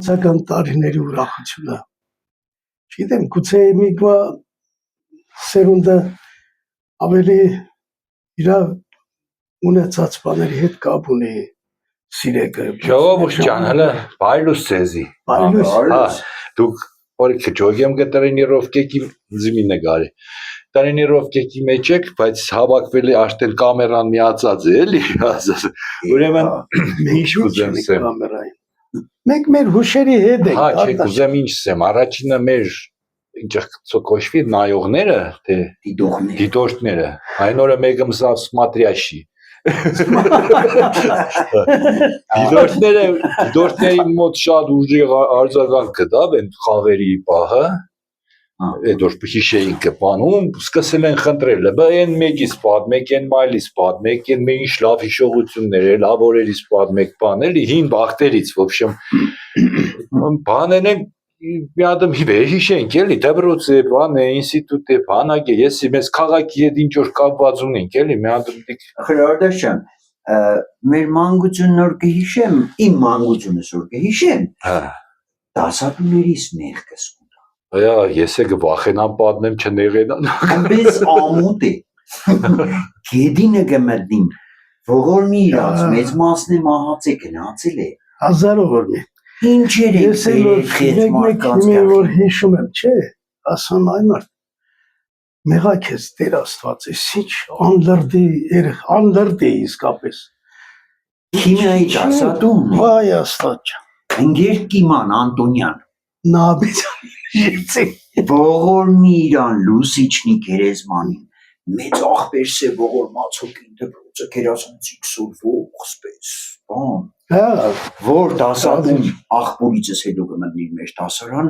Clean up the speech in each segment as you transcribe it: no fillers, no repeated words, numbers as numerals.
Անցական տարիների ուրախությունը։ Չգիտեմ, գուցե միգվա սերունդը ավելի իր ունեցած բաների հետ կապ ունի սիրեկը։ Ժողովուրդ ջան, հələ բայլուս ցեզի։ Բայլուս։ Դուք օրիք ջոգեմ գտրենիրովկեքի զիմինեգարի։ Տրենիրովկեքի մեջ եք, բայց հավաքվել է արդեն կամերան միացած է, էլի։ Ուրեմն ինչ ուզեմ ասեմ։ Մենք մեր հուշերի հետ ենք։ Հա, չէ, ուզեմ ինչ ասեմ, առաջինը մեր ինչ կոչվի նայողները, թե դիտորդները, այն օրը մեկը մսավ սմատրյաշի։ Դիտորդների մոտ շատ ուժեղ արձագանք կտավ այն խաղերի պահը, այդ որ հիշեին կպանում, սկսել են խնդրել, բա այն մեկից պատմեք, այն մայլից պատմեք, այն մի ինչ լավ հիշողություններ, լավ օրերից պատմեք, բան էլի, հին բախտերից, в общем, բաներ են մի ադմ հիշենք էլի, դպրոցը, բան է, ինստիտուտ է, բանակ է, ես մեզ քաղաքի հետ ինչ որ կապված ունենք էլի, մի ադմ դիք Խրարդաշ ջան, մեր մանկությունն որ կհիշեմ, իմ մանկությունս որ կհիշեմ, դասատուներիս մեղքս կուտա։ Այա, ես է կվախենամ պատմեմ չնեղենան։ Այնպես ամուտ է։ Գեդինը կմտնիմ, ողորմի իրաց մեծ մասն է մահացե գնացել է։ Հազարով օրնի։ Ինչեր եք մեկ որ հիշում եմ, չէ, ասան այն մարդ, մեղակ ես Տեր Աստված, ես ինչ անլրդ է իսկապես։ Քիմիայի դասատուն է։ Վայ Աստված ջան։ Ընկեր Կիման Անտոնյան։ Նաբիջան։ Ողորմի իրան լուսիչնի գերեզմանին, մեծ աղբերս է ողորմացոքին դպրոցը կերասանցիկ սուրվող սպես, բան։ Որ դասատուն աղբորիցս հետո կմտնիր մեր դասարան,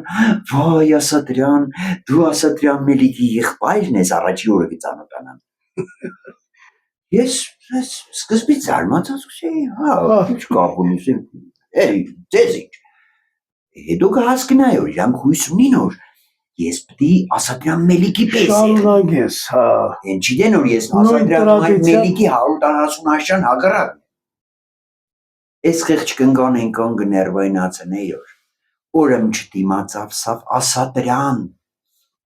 վայ ասա դրան, դու ասա դրան մելիքի եղբայրն ես առաջի օրը կծանոթանան։ Ես սկզբից զարմացած չէի, ինչ կապ ունի, ձեզ ինչ։ Հետո կհասկնայի որ իրանք հույս ունին որ ես պիտի ասա դրան մելիքի պես եմ։ Շարունակես, հա։ Են չգիտեն որ ես ասա դրան մելիքի 140 աշան հակառակ։ Ես խեղճ կնկան ենքան գներվայնացն է օրըմ չդիմացավ սավ ասա դրան,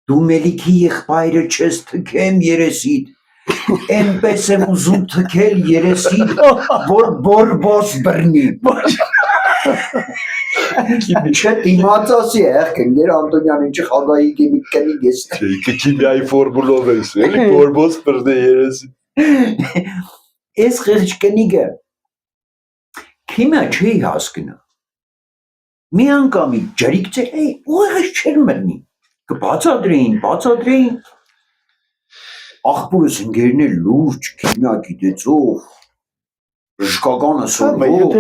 դու մելիքի եղբայրը չես թքեմ երեսիդ, ենպես եմ ուզում թքել երեսիդ, որ բորբոս բրնի։ Չդիմացասի կնգեր Անտոնյան ինչը խագայի կեմիկ կնիկ ես։ Քիմիայի ֆորմուլով ես, էլի բորբոս բրնի երեսիդ։ Ես խեղճ կնիկը քիմիա չի հասկնա։ Մի անգամի ջրիկ ծեր, ուղեղս չեր մտնի, բացադրեին, աղբորս ընգերն է լուրջ, քիմիա գիտեցող, բժկականը սորվող,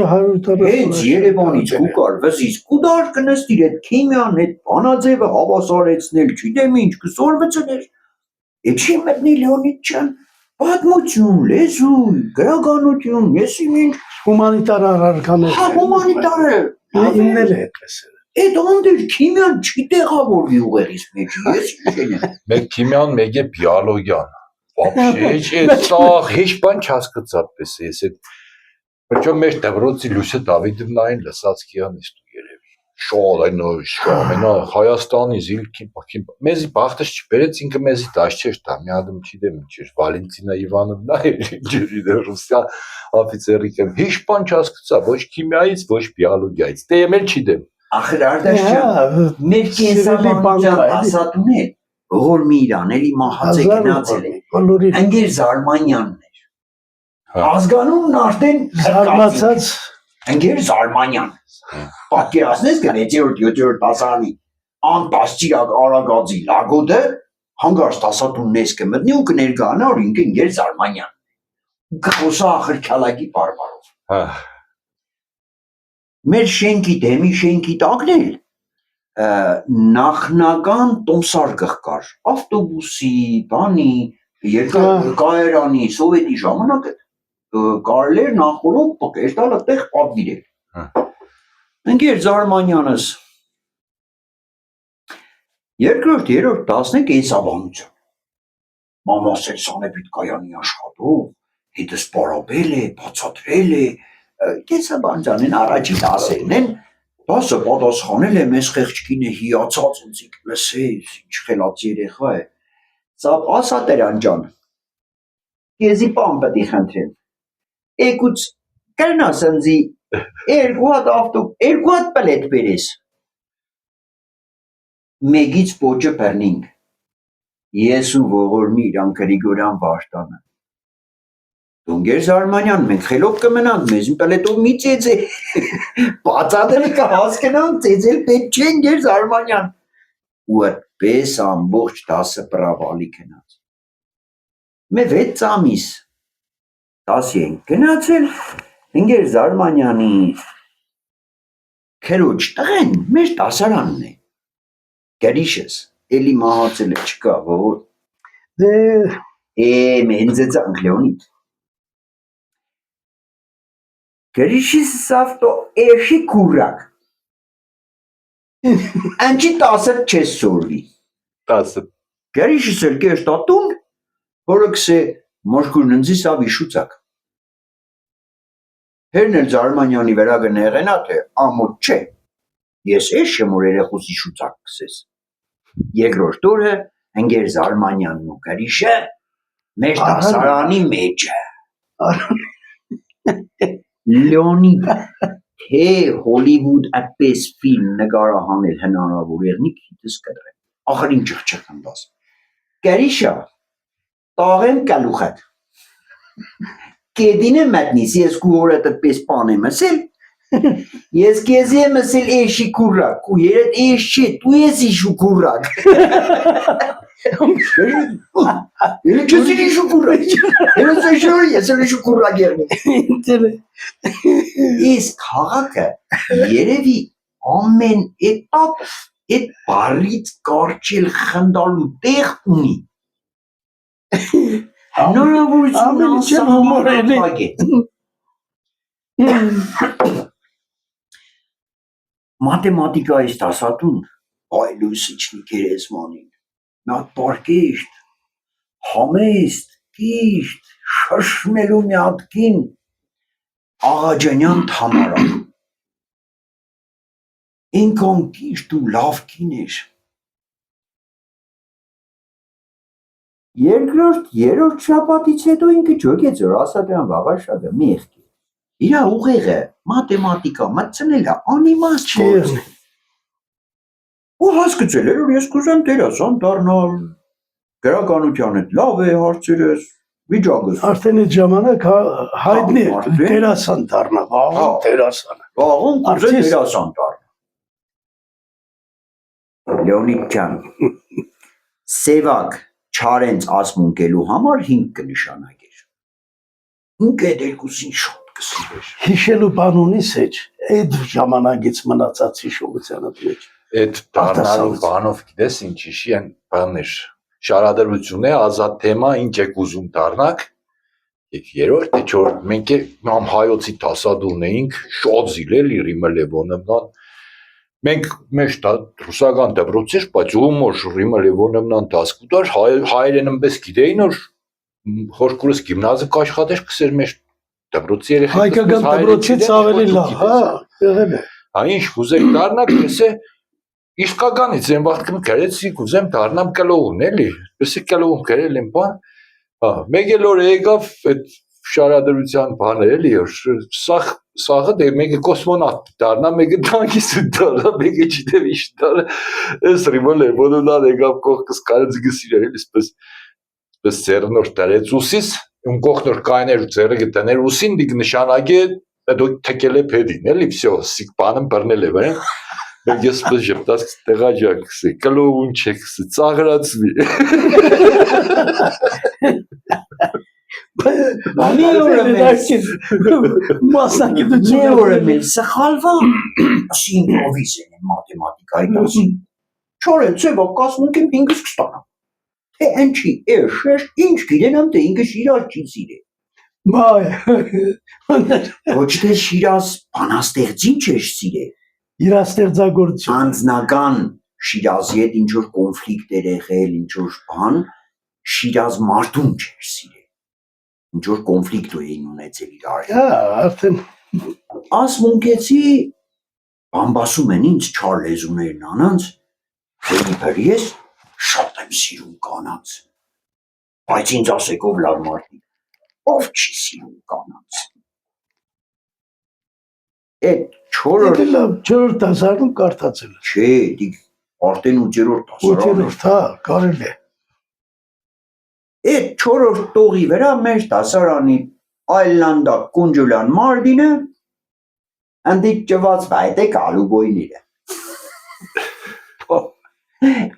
հենց երևանից կուկար վզից, կուդար կնստիր էդ քիմիան, էդ բանաձևը հավասարեցնել, չիտեմ ինչ կսորվծներ, է չի մտնի Լեոնիդ ջան, պատմություն, լեզու, գրականություն, ես իմ ինչ հումանիտար առարկաներ։ Հա, հումանիտար է։ Իննել է այդպես։ Էդ անդեր քիմիան չի տեղավորվի ուղեղից մեջ, ես ինչ եմ։ Մեկ քիմիան, մեկ է բիոլոգիան։ Вообще, այստեղ հեչ բան չհասկացա պես ես այդ Причем մեր դպրոցի Լուսե Դավիդովնային լսած կյանից դու երևի։ Շոլ այնո Հայաստանի զիլքի մեզի բախտը չբերեց ինքը մեզի դաշ չէր տա մի ադմ չգիտեմ ինչ էր Վալենտինա Իվանովնա ինչ ռուսիա օֆիցերի կեմ հեչ բան չհասկացա ոչ քիմիայից ոչ բիոլոգիայից դեմել չգիտեմ ախր արդաշյան մեր կենսաբանության ասատուն է ողորմի իրան էլի մահաց է գնացել է ընկեր Զարմանյանն ազգանունն արդեն զարմացած ընկեր Զարմանյան պատկերացնես կը 6-րդ 7-րդ դասարանի անտասճիրակ արագածի լագոդը հանգարց դասատունն ես կմտնի ու կներկայանա որ ինքը ընկեր Զարմանյան ու կխոսա ախր քալակի բարբարով մեր շենքի դեմի շենքի տակն էլ նախնական տոմսարկղ կար ավտոբուսի բանի երկկայարանի սովետի ժամանակը կարել էր նախորոք պկերտալը տեղ պատվիրել ընկեր Զարմանյանս երկրորդ երորդ տասն է կենսաբանություն մամասել սանեպիտ կայանի աշխատող հետս պարաբել է բացատրել է կենսաբանության են առաջի դասերն են Դասը պատասխանել է մեզ խեղճկինը հիացած ընձիկ լսես, ինչ խելաց երեխա է։ Սա ասա Տերան ջան։ Քեզի բան պետք է խնդրեմ։ Եկուց կրնաս ընձի երկու հատ պլետ բերես։ Մեգից պոճը բռնինք։ Ես ու ողորմի իրան Գրիգորյան Վարդանը։ Դունգեր Զարմանյան, մենք խելոք կմնանք, մեզ պլետով մի ծեծե։ Բացատերը կհասկնան, ծեծել պետք չէ Գեր Զարմանյան։ Ու այդպես ամբողջ դասը պրավալի գնաց։ Մե 6 ամիս դասի ենք գնացել, Գեր Զարմանյանի քերոջ տղեն մեր դասարանն է։ Գերիշս, էլի մահացել է չկա, որ մեն ձեծանք Լեոնիդ։ Գերիշիս սավտո էշի կուրակ։ Անչի 10 չես սորվի։ 10 Գերիշիս էլ կեշտատուն, որը կսե մոշկուրն ընձի սավ իշուցակ։ Հերն էլ Զարմանյանի վրա գնեղենա, թե ամոտ չէ, ես էշ եմ որ երեխուս իշուցակ կսես։ Երկրորդ օրը Գեր Զարմանյանն ու Գերիշը մեր դասարանի մեջ է։ Լեոնիդ, թե Հոլիվուդ այդպես ֆիլմ նկարահանել հնարավոր եղնի քիթս կդրեմ։ Ախր ինչ չխչխն դաս։ Գերիշը տաղեմ կալուխատ։ Կեդինը մատնիս ես կուրը տպես պան եմ ասել։ Ես քեզի եմ ասել էշի կուրակ, ու երդ էշ չէ, դու ես իշու կուրակ։ Ես իշու կուրակ։ Ես իշու կուրակ եղնի։ Ես քաղաքը երևի ամեն էտապ էտ բարից կարճել խնդալու տեղ ունի։ Հնարավորություն Մաթեմատիկայից դասատուն այ լուսիչնի գերեզմանին նա պարկեշտ համեստ կիշտ շշմելու մի հատ կին Աղաջանյան Թամարա ինքան կիշտ ու լավ կին էր երրորդ շաբաթից հետո ինքը ջոկեց որ ասա դրան վաղար շագը մեղքի իրա ուղեղը մաթեմատիկա մտցնել է անիմաստ գործ ու հասկացել էր որ ես կուզեմ դերասան դառնալ գրականության հետ լավ է հարցերս վիճակս արդեն այդ ժամանակ հայտնի է դերասան դառնա վաղում դերասանը վաղում կուզեմ դերասան դառնալ Լեոնիդ ջան սևակ չարենց ասմունկելու համար 5 կնշանակեր ինքը երկուսին շոտ կսիրեր հիշելու բան ունիս էջ այդ ժամանակից մնացած հիշողությանը մեջ այդ դառնալու բանով գիտես ինչ իշի են բաներ շարադրություն է ազատ թեմա ինչ եք ուզում դառնաք երրորդ թե չորրորդ մենք ամ հայոցի տասադուն էինք շոձիլ էլի Ռիմը Լևոնովնան մենք մեջ ռուսական դպրոցեր բայց ումոր Ռիմը Լևոնովնան դասկուտար հայերեն ըմպես գիտեին որ խորկուրս գիմնազը կաշխատեր կսեր մեջ դպրոցի երեխեք հայկական դպրոցից ավելի լավ հա եղել է հա ինչ կուզեք դառնաք եսե Իսկականից եմ վաղտքն գրեցի կուզեմ դառնամ կլողուն էլի եսի կլողուն գրել եմ բան հա մեկ էլ որ եկավ այդ շարադրության բանը էլի որ սաղը դե մեկը կոսմոնավտ դառնա մեկը տանկիստ դառնա մեկը չիտեմ ինչ դառնա ես Ռիմը Լևոնովնան եկավ կողքս կարեց գսիրել էլի սպես ծերնոր դարեց ուսիս ում կողքնոր կայներ ու ծերը գտաներ ուսին դիգ նշանակե դու թեկել է փեդին էլի վсё սիկ բանը բռնել է վայ Ես պես ժպտաց տեղաջակսի, կլողուն չեքսի, ծաղրացվի։ Մի օրը մեր սխալվա, ասի ինպրովիզ են մաթեմատիկայի դասին, չորել ծևա կասմունք եմ ինգս կստանամ, թե ընչի էշեր, ինչ գիրենամ, թե ինգը շիրազ չի սիրե։ Ոչ թե շիրազ բանաստեղծին չես սիրե, իրաստեղծագործություն անձնական Շիրազի հետ ինչ որ կոնֆլիկտ էր եղել, ինչ որ բան, Շիրազ մարդուն չէր սիրել։ Ինչ որ կոնֆլիկտ էին ունեցել իրար հետ։ Հա, արդեն ասմունքեցի Բամբասում են ինձ չար լեզուներն անանց, թե իբր ես շատ եմ սիրում կանանց, բայց ինձ ասեք ով լավ մարդիկ, ով չի սիրում կանանց։ Էդ չորրորդ դասարանում կարդացել եմ։ Չէ, դիք արդեն 8-րդ դասարանում։ 8-րդ, հա, կարելի է։ Էդ չորրորդ տողի վրա մեր դասարանի այլանդակ Կունջուլյան Մարտինը ընդիկ ճված վայտե կալուբոյները։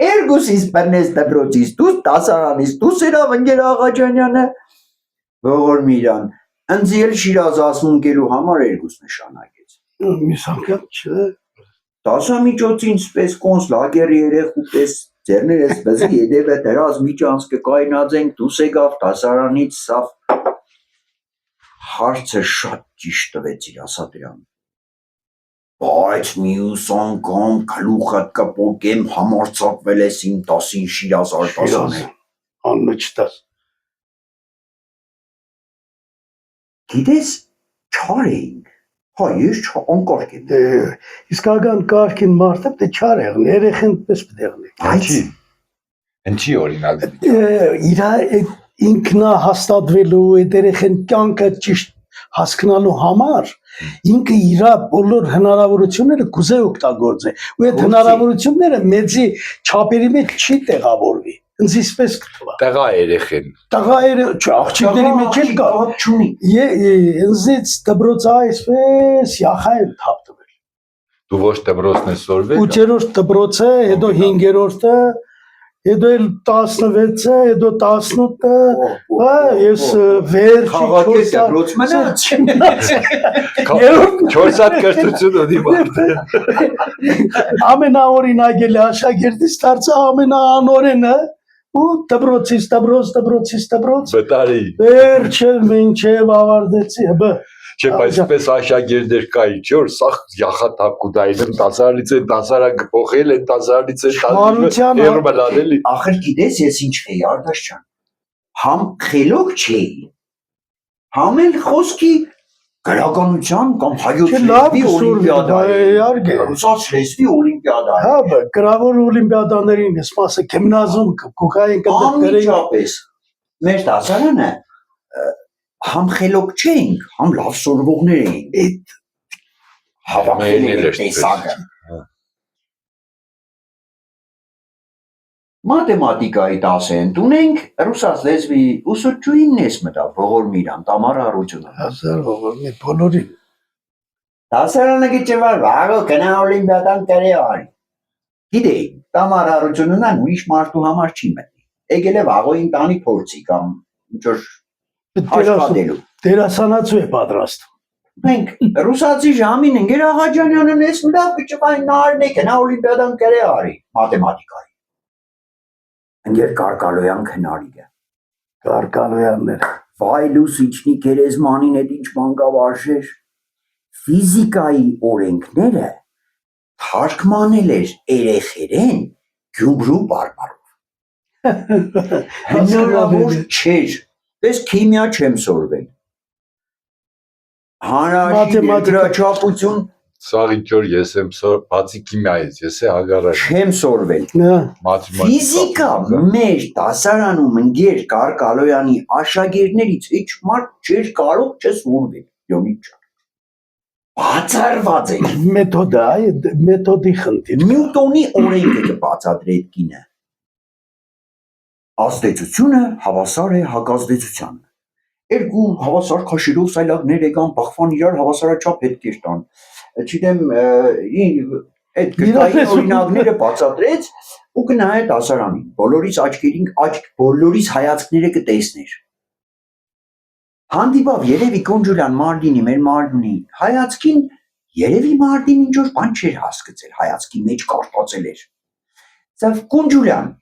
Էրգուսիս բրնես դբրոցիս դուս դասարանիս դուս երավ ընգեր Աղաջանյանը ողորմիրան ընձիել շիրազ ասմունկելու համար էրգուս նշանակեց։ Միս անգամ չէ։ Դասամիջոցին սպես կոնս լագերի երեխու պես ձերներես բզի եդև է դրազ միջանց կկայնած ենք դուս եկավ դասարանից սավ հարցը շատ ճիշտ տվեց իր ասադրան։ Բայց մյուս անգամ գլուխդ կպոկեմ համարձակվել ես իմ տասին շիրազ արտասանել։ Անմիջ տաս։ Գիտես, չար էինք, հա ես անկարգ եմ։ Իսկական կարգին մարդը դե չար եղնի, երեխեն պես պտեղնի։ Ինչի օրինակ։ Իրա ինքնա հաստատվելու, այդ երեխեն կյանքը ճիշտ հասկանալու համար ինքը իրա բոլոր հնարավորությունները կուզե օգտագործե ու այդ հնարավորությունները մեծի չափերի մեջ չի տեղավորվի ինձ իսպես կտվա Տղա երեխեն աղջիկների մեջ էլ կա ինձից դբրոցը այսպես յախայել թափտվել դու ոչ դբրոցն ես սորվել 8-րդ դբրոցը հետո 5-րդը հետո 16-ը, հետո 18-ը, հա, ես վերջի խաղակես դպրոց մնաց։ 4 հատ կրթություն ունի մարդը։ Ամենաօրինակելի աշակերտից դարձա ամենաանօրենը ու դպրոցից Բտարի։ վերջը մինչև ավարտեցի, Չէ, բայց պես աշակերտներ կայի, չէ, որ սա յախաթափկուդային են դասարանից են դասարան գփոխել են դասարանից են երբալադելի։ Ախր գիտես ես ինչ էի Արտաշ ջան։ Համ խելոք չէի։ Համ էլ խոսքի գրականության կամ հայոց լեզվի օլիմպիադայի, ռուսաց լեզվի օլիմպիադայի։ Հա, գրավոր օլիմպիադաներին ես մասը գիմնազիում կոկային Անմիջապես մեր դասարանը համ խելոք չէինք, համ լավ սորվողներ էինք։ Այդ հավաքել տեսակը։ Մաթեմատիկայի դասեն ունենք ռուսաց լեզվի ուսուցչուհին ես մտա Ողորմիրան Տամարա Արությունը։ Հազար ողորմի բոլորին։ Դասարանը գիճվար վաղը գնա օլիմպիադան կրե արի։ Գիտեի, Տամարա Արությունն ուրիշ մարդու համար չի մտնի։ Եկել է վաղոյին տանի փորձի կամ ինչ-որ աշխատելու։ Դերասանացու է պատրաստ։ Մենք ռուսացի ժամին ընկեր Աղաջանյանն ես լավ գճվային նարնե գնա օլիմպիադան կրե արի մաթեմատիկայի։ Ընկեր Կարկալոյան քնարիգը։ Կարկալոյաններ։ Վայ լուսիչնի գերեզմանին էդ ինչ մանկավարժեր։ Ֆիզիկայի օրենքները թարգմանել էր երեխերեն Գյումրու բարբարով։ Հնարավոր չէր։ Պես քիմիա չեմ սորվել։ Հանրաշի գրաչափություն Սաղ ինչ-որ ես եմ բացի քիմիայից, ես է հագարակ չեմ սորվել։ Ֆիզիկա մեր դասարանում ընկեր Կարկալոյանի աշակերտներից ինչ մարդ չէր կարող չսորվել։ Յոմիջ բացառված է։ Մեթոդը, մեթոդի խնդիր։ Նյուտոնի օրենքը կբացատրի այդ կինը։ Ազդեցությունը հավասար է հակազդեցությանը։ Երկու հավասար քաշերով սայլակներ եկան բախվան իրար հավասարաչափ հետքեր տան։ Չգիտեմ, այդ գրքային օրինակները բացատրեց ու գնայր դասարանին։ Բոլորիս աչքերին բոլորիս հայացքները կտեսներ։ Հանդիպավ երևի Կունջուլյան Մարտինի մեր Մարտունի հայացքին երևի Մարտին ինչ որ բան չէր հասկացել, հայացքի մեջ կարտացել էր։ Սա Կունջուլյան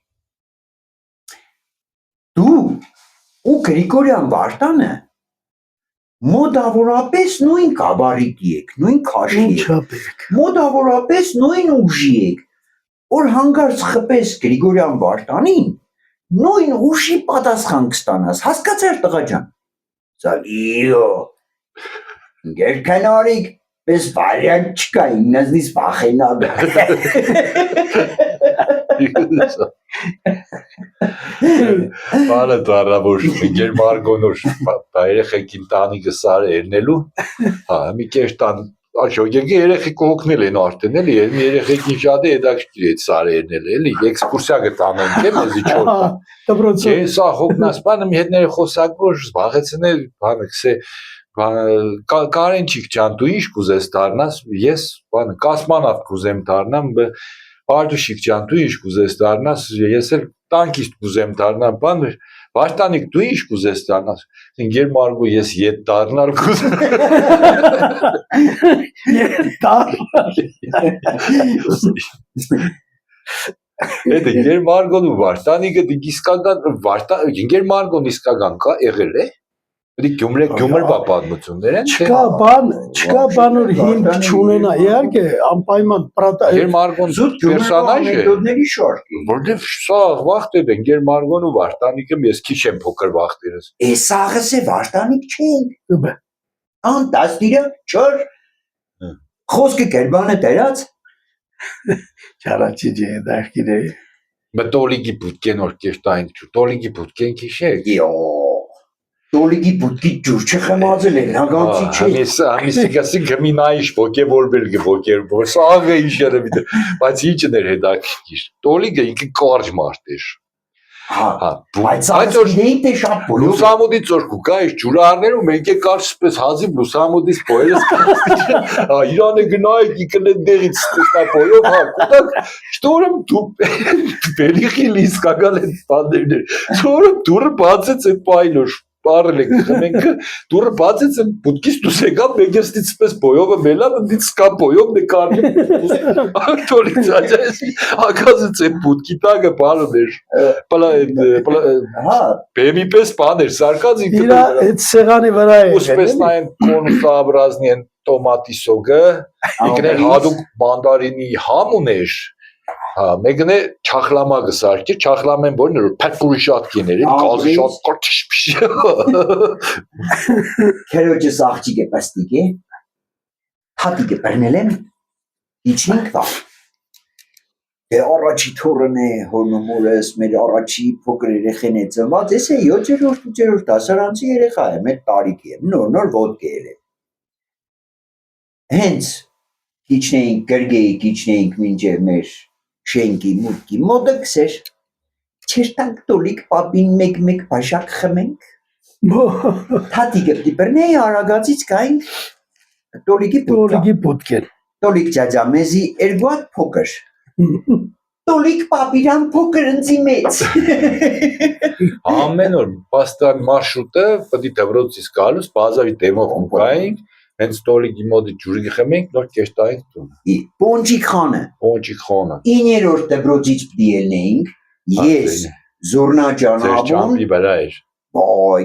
դու ու Գրիգորյան Վարդանը մոտավորապես նույն գաբարիտի եք, նույն քաշի եք, մոտավորապես նույն ուժի եք, որ հանգարց խպես Գրիգորյան Վարդանին, նույն ուժի պատասխան կստանաս, հասկացար տղա ջան։ Սա իո, գերքանարիկ, Պես վարիանտ չկա, ինքնազնից վախենալ։ Բանը դառնավոր ինքեր Մարգոնոր երեխեքին տանիքը սարը երնելու, հա, մի կեր տան Աշոգեգի երեխեք օգնել են արդեն էլի, երեխեքին շատ է հետաքրքիր է սարը երնել էլի, էքսկուրսիա գտանենք է մեզի 4 տան։ Դպրոցը Ես ախոքնաս բանը մի հետները խոսակոր զբաղեցնել, բանը կսե Կարենչիկ ջան, դու ինչ կուզես դառնաս, ես բանը կասմանավ կուզեմ դառնամ, Արդուշիկ ջան, դու ինչ կուզես դառնաս, ես էլ տանկիստ կուզեմ դառնամ, բան Վարդանիկ, դու ինչ կուզես դառնաս, Գեր Մարգո, ես ետ դառնալ կուզեմ։ Էդը Գեր Մարգոն ու Վարդանիկը իսկական Գեր Մարգոն իսկական կա եղել է։ Գյումր պատմություններ են։ Չկա բանոր հիմք չունենա, իհարկե անպայման Գեր Մարգոն պերսոնաժ է։ Մեթոդների շարք է։ Որտեվ սա վախտեր են Գեր Մարգոն ու Վարդանիկը ես քիչ եմ փոքր վախտերս։ Սաղս է Վարդանիկ չենք։ Ան 14 խոսքը կերբանը դերած։ Չարաչի ջե դարքիր է։ Մտոլիգի բուտկեն օրկեշտային չու, տոլիգի բուտկեն քիշեք։ Տոլիգի բուտկի ջուր չխմածել են, հագանցի չէ։ Ամիսի գասի գմինայիշ ոգևորվել ոգևոր, սաղը ինչ երևի, բայց ինչն էր հետաքրքիր։ Տոլիգը ինքը կարճ մարդ էր։ Բայց ասինեին թե շատ բոլոր լուսամուտից որ կուկա այս ջուրարներում մենք է կարճ սպես հազիվ լուսամուտից պոյերս իրանը գնայք իքնեն դեղից սպեսնա պոյով, կուտակ, շտորում դու բելիխի լիսկագալ են բանդերներ, շտորում դուրը բացեց է պայլոր, Պարել եք խմենքը, դուրը բացեց եմ պուտկից դուս եկավ մեգերստից սպես պոյովը մելան, ընդից կա պոյով նկարնի ակտորից աջայս ակազից է պուտկի տագը պարում էր, բեմի պես պան էր, սարկած իրա էտ սեղանի վրա է Ուսպես նայեն կոնուսաբրազնի են տոմատի սոգը, իկներ հադուկ բանդարինի համ ուներ, Մեկն է չախլամագը սարքի, չախլամեն որն էր, պետպուրի շատ կեներ, կազի շատ կրտիշպիշ։ Քերոջս աղջիկ է պստիկ է, հատիկը պրնել եմ, իչնինք վաղ։ Դե առաջի թորն է, հորնումորս, մեր առաջի փոքր երեխեն է ծնված, ես է 7-րդ դասարանցի երեխա եմ, էտ տարիքի եմ, նոր ոտք է երել։ Հենց իչնեինք մինչև մեր շենքի մուտքի մոտը կսեր, չերտանք տոլիկ պապին մեկ բաշակ խմենք, թատիկը պրնեի արագացից կայինք տոլիկի պոտքեն, տոլիկ ճաջա մեզի էրգուատ փոքր, տոլիկ պապիրան փոքր ընձի մեծ։ Ամեն որ պաստան մարշուտը պտի դվրոցից գալուս, բազավի դեմով կայինք, հենց տոլիկի մոդի ջուրի խմենք, նոր կեշտայինք տուն։ Պոնջիկ խանը։ 9-րդ դպրոցից պտի ելնեինք, ես զորնա ճանապում, բայ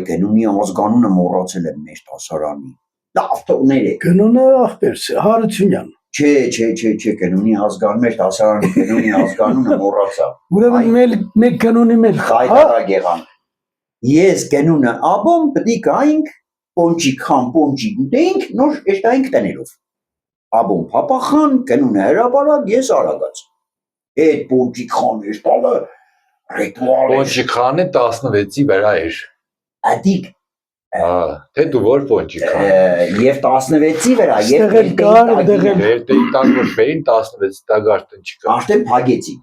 գնունի ազգանունը մոռացել եմ մեր դասարանի, լավ տողներ է։ Գնունը աղբերս, Հարությունյան։ Չէ, գնունի ազգան, մեր դասարանի գնունի ազգանունը մոռացա։ Ուրեմն մեկ գնունի մեր խայտարակ եղան։ Ես գնունը աբոմ պտի կայինք, Պոնջիկ խան, պոնջիկ ուտեինք, նոր էշտայինք տներով։ Աբոն պապախան, կնունը հրապարակ, ես արագած։ Էդ պոնջիկ խան էշտալը ռետուալ էր։ Պոնջիկ խանը 16-ի վրա էր։ Ադիկ։ Թե դու որ պոնջիկ խան։ Եվ 16-ի վրա, և վերտեի տան որ բեին 16-ի տագարտն չկա։ Աշտեն պագեցի։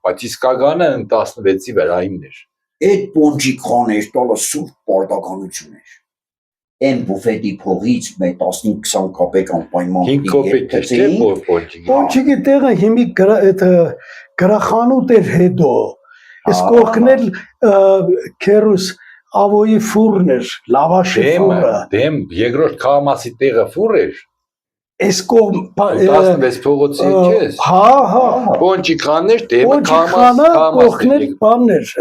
Բայց իսկագանը 16-ի վրայինն էր։ Էդ պոնջիկ խան էշտալը սուրտ պարտականություն էր։ Եմ բուֆետի փողից մեր 15-20 կոպեկ անպայման 5 կոպեկ էր չէ պոնջիկի։ Պոնջիկի տեղը հիմի գրախանութ էր հետո։ Ես կողքնել քերուս ավոյի ֆուրն էր, լավաշի ֆուրը։ Դեմ երկրորդ քաղամասի տեղը ֆուր էր։ Այս կողմ 16 փողոցի չես։ Հա։ Պոնջիկ խանն էր, դեմը քաղամասի կողքնել բանն էր,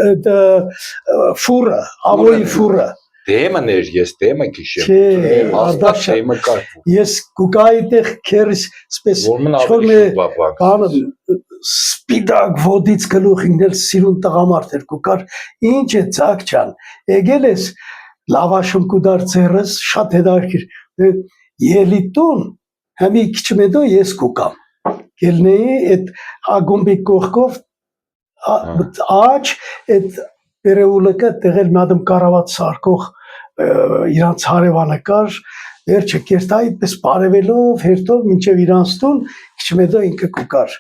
ֆուրը, ավոյի ֆուրը։ Դեմն էր, ես դեմը քիշեմ։ Արդաշ դեմը կարգու։ Ես կուկայի տեղ քերս սպես բանը սպիդակ ոդից գլուխ ինքնել սիրուն տղամարդ էր կուկար ինչ է ծակ չան եկել ես լավաշում կուդար ծերս շատ հետաքրքիր ելի տուն Համի քիչ մեդո ես կուկամ։ Գելնեի այդ ագումբի կողքով աճ այդ երևուլակը տեղել մադամ կարավատ սարկող իրանց հարևանը կար վերջը կերտայի պես բարևելով հերթով մինչև իրանց տուն քիչ մեդո ինքը կուկար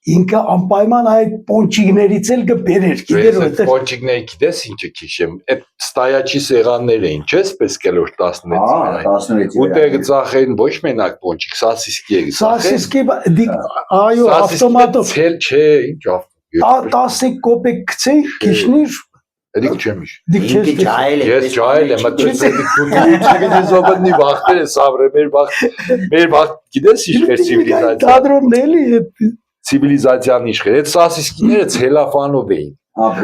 ինքը անպայման այդ պոնչիկներից էլ կբերեր գիտեր այդ պոնչիկները գիտես ինչը քիշեմ այդ ստայաչի սեղաններ էին չես պես կելոր 16-ին ու տեղը ծախեն ոչ մենակ պոնչիկ սասիսկի այո ավտոմատով ցել չէ ինչ 10 կոպեկ գցեի քիշնիր Դիք չեմ իշ։ Ինքը ջայել է։ Ես ջայել եմ, մտածել դու զոբնի վախտեր է սավրե մեր վախտ գիտես իշխեր ցիվիլիզացիա։ Դադրոն էլի Ցիվիլիզացիան իշխեր, այդ սասիսկիները ցելոֆանով էին։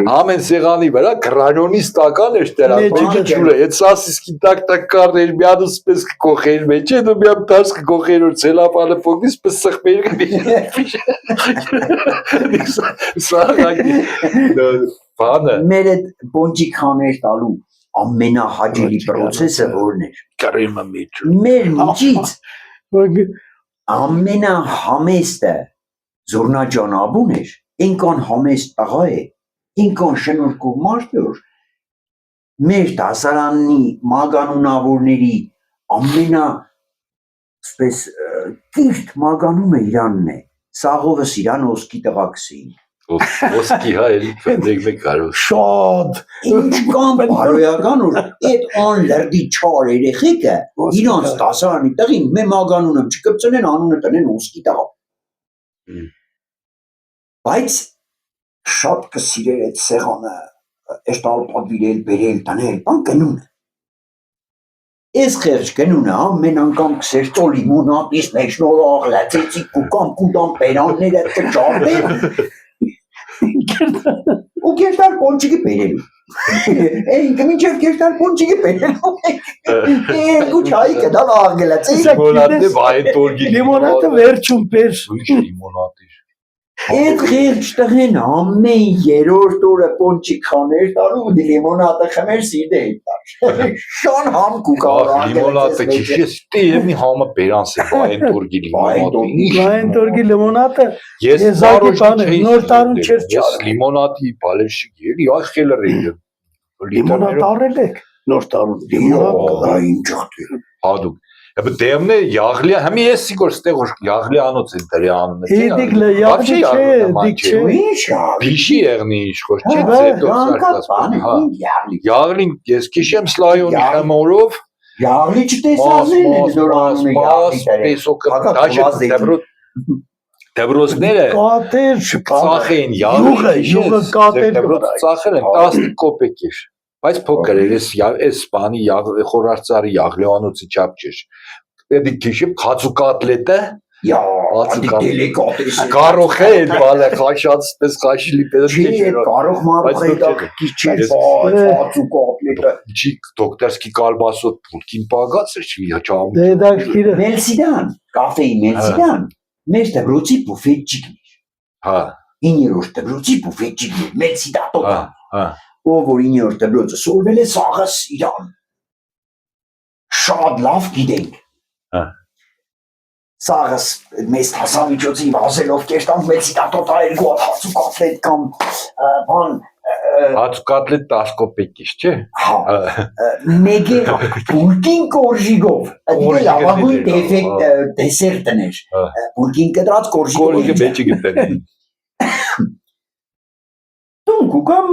Ամեն սեղանի վրա գրանյոնի ստական էր դրած, ջուրը, այդ սասիսկի տակ կարներ միանուս պես կողեր մեջ, դու միամ դարս կողեր որ ցելոֆանը փոքրից պես սխմեր գնի։ Բանը մեր այդ պոնջիկ խաներ տալու ամենահաճելի process-ը որն էր։ Կարեմը մեջ։ Մեր միջից ամենահամեստը Զորնաջան աբուն էր, ինքան համեստ տղա է, ինքան շնորհքով մարդ էր։ Մեր դասարանի մագանունավորների ամենա սպես կիրթ մագանումը իրանն է։ Սաղովս իրան ոսկի տղաքսին։ Ոսկի հա էլի ֆենդեգ կարող շոտ ինչ կան բարոյական որ այդ անլրդի չար երեխեքը իրանց դասարանի տեղին մե մագանունը չկպցնեն անունը տնեն ոսկի տղա բայց շատ կսիրեր այդ սեղանը էստալ պատվիրել բերել տանել բան կնունը Ես խերջ կնունը ամեն անգամ կսեր ծոլի մոնապիս մեջ նորաղ լացեցի կուկամ կուդամ պերանները կճարդեն ու կերտալ պոնչիկի բերելու ինքը մինչև կերտալ պոնչիկի բերելու երկու չայի կդալ աղգլացի լիմոնադը վայ տորգի լիմոնադը վերջում պես լիմոնադի Այդ խիղճ տղեն ամեն երորդ օրը պոնչիկ խաներ տալու լիմոնադը խմեր սիրդե տար շան համ կուկար լիմոնադը քիշես տեմի համը բերանս է վայ տորգի լիմոնադը վայ տորգի լիմոնադը ես զակի նոր տարուն չեր չար լիմոնադի բալեշի էլի ախելը ռեյը լիմոնադ առել եք նոր տարուն լիմոնադը ինչ հադուկ Ebe demne yağlı hem yesi görste hoş yağlı anot zinteri anını. Edikle yağlı dikçe. Pişi yerni iş hoş. Yağlı eskişem slayon hamorov. Yağlı çıtesazın doranını yağlı. Tebroz nere? Kater Sahin yağlı. Yuga kater. Sahin 10 kopekir. Բայց փոքր էր, էս բանի խորարծարի յաղլեանոցի չափ չէր։ Դե քիշիմ խացու կոտլետը, կարող է այդ բանը խաշած, պես խաշիլի պես չէ, կարող մարդ է դա քիչ խացու կոտլետը։ Չի դոկտորսկի կալբասոտ պուլկին պագած էր, չի հաճամ։ Դե դաշտիրը։ Մելսիդան, կաֆեի Մելսիդան, մեր դրոցի բուֆետчикն էր։ Հա։ 9-րդ դրոցի բուֆետчикն էր, Մելսիդատոն։ Հա։ Ով որ 9-րդ դպրոցը սովորել է սաղս իրան շատ լավ գիտենք սաղս մեծ հասարակությունի վազելով կերտան մեծ տատոտա երկու հացու կոտլետ կամ բան հացու կոտլետ 10 կոպեկից չէ մեգե բուլկին կորժիգով դա լավագույն դեֆեկտ դեսերտն էր բուլկին կտրած կորժիգով մեջը գտել դու կուկամ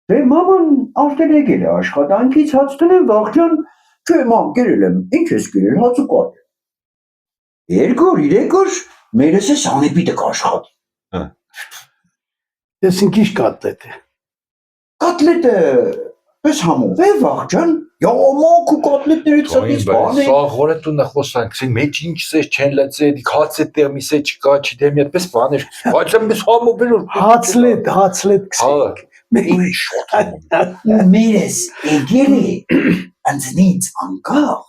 Դե մաման արդեն եկել է աշխատանքից հաց տնեմ վաղջան, չէ մամ կերել եմ, ինչ ես կերել հաց ու կոտ։ 2 օր 3 օր մերս է սանեպիտը կաշխատի։ Ես ինքիշ կատլետ է։ Կատլետը պես համով է վաղջան, մոք ու կատլետներից ստից բան է։ Սա հորետու նխոսանք, սին մեջ ինչս ես չեն լծել, հաց է տերմիս է չկա, չդեմ յատ պես բան էր, բայց եմ պես համով էր։ Հացլետ կսենք։ Մերես եկել է անձնից անկաղ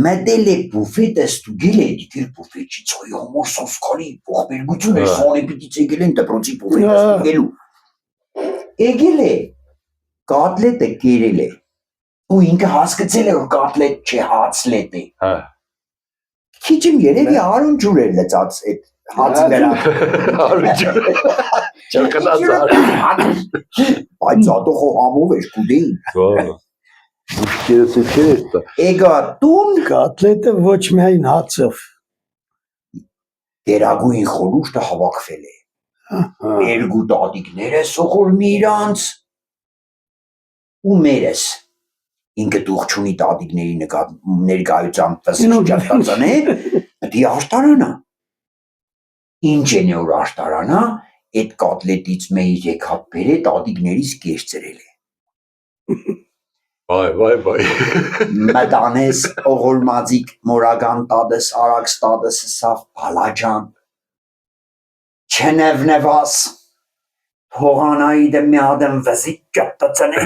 մետել է բուֆետը ստուգել է դիտել բուֆետի ծոյի համար սոսկալի փոխբերգություն է սանեպիտից եկել են դպրոցի բուֆետը ստուգելու եկել է կոտլետը կերել է ու ինքը հասկացել է որ կոտլետ չէ հացլետ է Քիչին երևի արուն ջուր է լծած այդ հացի վրա։ Արուջը։ Չկնացար։ Բայց ադոխո համով էր կուդին։ Ուշքերս չէ։ Էգա տուն Կոտլետը ոչ միայն հացով։ Գերագույն խորհուրդը հավաքվել է։ Երկու տատիկները սողորում իրանց ու մերս։ Ինքը դուխ չունի տատիկների ներկայությամբ տսիչացան է, դի աշտարանա։ Ինչ է նոր աշտարանա, այդ կոտլետից մեկ եկած բերե տատիկներից կերծրել է։ Վայ։ Մտանես օղորմածիկ մորական տադս արաքս տադս սավ բալաջան չնևնևաս փողանայի դեմ միադեմ վզիկ ճապտացնե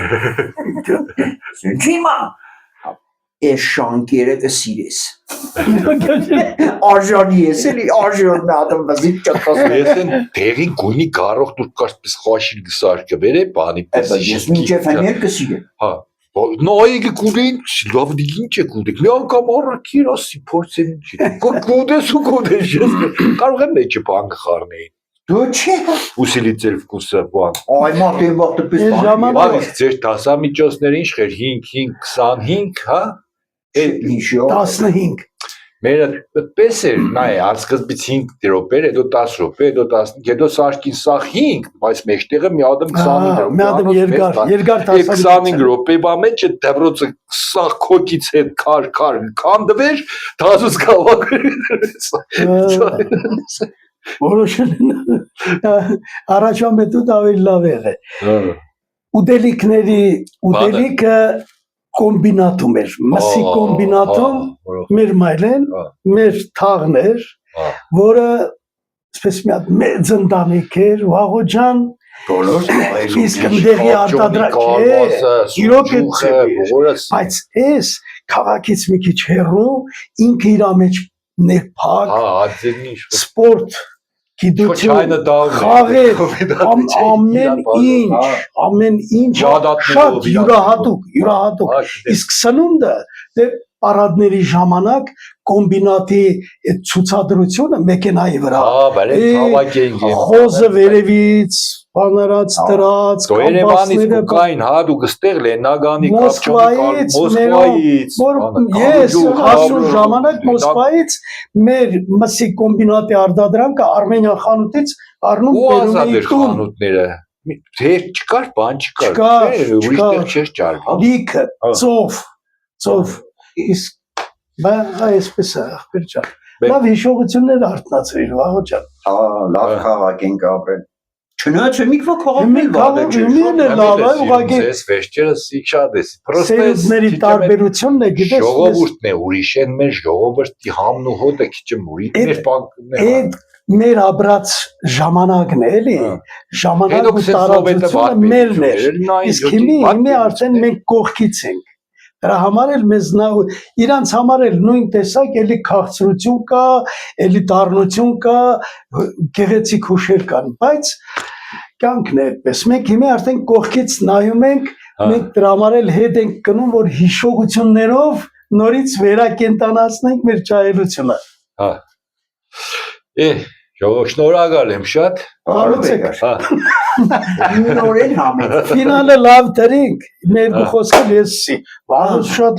սունչիմա ես շանկերը կսիրես արժանի ես էլի արժան միադեմ վզիկ ճապտացնե Ես են տեղի գույնի գարող դուր կարծպես խաշիլ գսարկը բերե բանի պես ես մինչև հներ կսիրեմ Հա նայեք կուդին լավ դիգին չէ կուդեք մի անգամ առաքիր ասի փորձեն չի կուդես ու կուդես կարող եմ մեջը բան խառնեի դու չէ Ուսիլի ձեր վկուսը բան այ մատեն վաղտպես Բավի ձեր դասամիջոցները ինչ խեր 5-25 հա 15 Մերը պես էր նայ արսկզբից 5 րոպե հետո 10 րոպե հետո 15 հետո սարքին սա 5 բայց մեջտեղը մի ադմ 25 րոպե մի ադմ երկար 25 րոպե բա մեջը դբրոցը սա քոկից հետ քար քանդվեր դասուս գավակը որոշել առաջան մեթոդ ավելի լավ եղել ուտելիքը կոմբինատում էր մսի կոմբինատում մեր մայլեն մեր թաղներ որը այսպես մի հատ մեծ ընտանիք էր Վաղոջան իսկ ընդեղի արտադրանք իրոք բայց այս քաղաքից մի քիչ հեռու ինքը իր մեջ ներփակ սպորտ գիտություն խաղեր ամեն ինչ շատ յուրահատուկ իսկ սնունդը դե պարադների ժամանակ կոմբինատի այդ ցուցադրությունը մեքենայի վրա խոզը վերևից բանարած դրած Երևանից կային հա դու գստեղ Լեննագանի Մոսկվայից ես հասուն ժամանակ Մոսկվայից մեր մսի կոմբինատի արտադրանքը Արմենիան խանութից առնում բերում էի խանութները Թեր չկար բան չկար ուրիշ տեղ չէր ճարվում լիքը ծով իսկ բա այսպես է ախպեր ջան լավ հիշողություններ արտնացրիր Վաղոջան լավ քաղաք ենք ապրել Չնայած մի քաղաքն է լավ է ուղղակի ես վերջերս շատ էս սերունդների տարբերությունն է գիտես ժողովուրդն է ուրիշ են մեր ժողովրդի համն ու հոտը քիչ ուրիշ մեր բանկն է այդ մեր ապրած ժամանակն է էլի ժամանակ ու տարածությունը մերն է իսկ հիմի արդեն մենք կողքից ենք դրա համար էլ մեզ իրանց համար էլ նույն տեսակ էլի քաղցրություն կա էլի դառնություն կա գեղեցիկ հուշեր կան բայց կյանքն է այդպես մենք հիմա արդեն կողքից նայում ենք մենք դրա համար էլ հետ ենք գնում որ հիշողություններով նորից վերակենդանացնենք մեր ճայելությունը հա շնորհակալ եմ շատ նորեն համեն ֆինալը լավ դրինք մեր խոսքը լեսի շատ